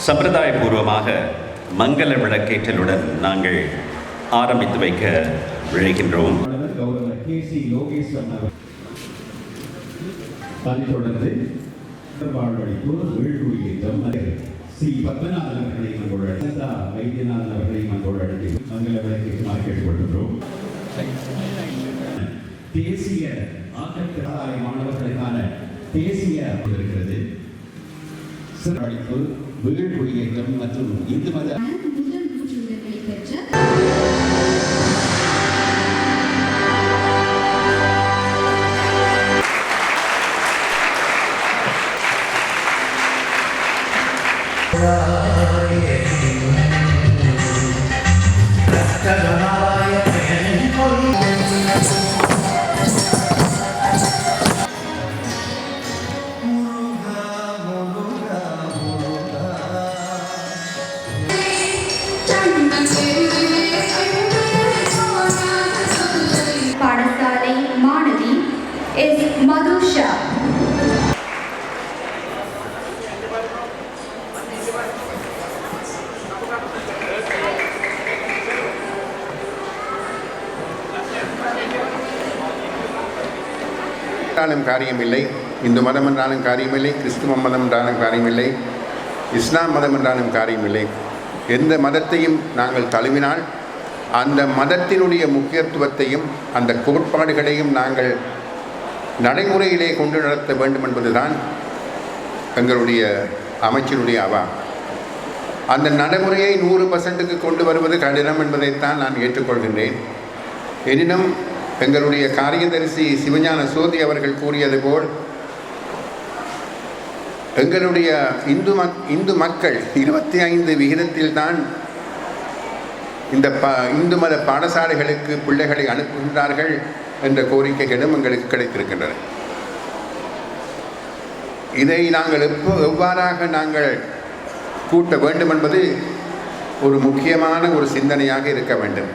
சம்பிரதாயபூர்வமாக மங்கள விளக்கேற்றலுடன் நாங்கள் ஆரம்பித்து வைக்க விழைகின்றோம். தொடர்ந்து வாழ்வழிப்பு வீழ்குடியேற்றம் சி பத்மநாதன் அவர்களை நம்மளோட வைத்தியநாதன் அவர்களை நம்மளோட மங்கள விளக்கேற்றுமாறு கேட்டுக்கொள்கின்றோம். தேசிய ஆக்கத்திறனாளி மாணவர்களுக்கான தேசிய இருக்கிறது. சிறப்பு வீழ்குடியேற்றம் மற்றும் இந்து மத பாடசாலை மாணவி எஸ் மதுஷா. காரியமில்லை, இந்து மதம் என்றாலும் காரியமில்லை, கிறிஸ்துவ மதம் என்றாலும் காரியமில்லை, இஸ்லாம் மதம் என்றாலும் காரியமில்லை. எந்த மதத்தையும் நாங்கள் தழுவினால் அந்த மதத்தினுடைய முக்கியத்துவத்தையும் அந்த கோட்பாடுகளையும் நாங்கள் நடைமுறையிலே கொண்டு நடத்த வேண்டும் என்பதுதான் எங்களுடைய அமைச்சினுடைய அவா. அந்த நடைமுறையை 100% கொண்டு வருவது கடினம் என்பதைத்தான் நான் ஏற்றுக்கொள்கின்றேன். எனினும் எங்களுடைய காரியதரிசி சிவஞான சோதி அவர்கள் கூறியது போல் எங்களுடைய இந்து மக்கள் 25 விகிதத்தில்தான் இந்த இந்து மத பாடசாலைகளுக்கு பிள்ளைகளை அனுப்புகின்றார்கள் என்ற கோரிக்கைகளும் எங்களுக்கு கிடைத்திருக்கின்றன. இதை நாங்கள் எவ்வாறாக நாங்கள் கூட்ட வேண்டும் என்பது ஒரு முக்கியமான ஒரு சிந்தனையாக இருக்க வேண்டும்.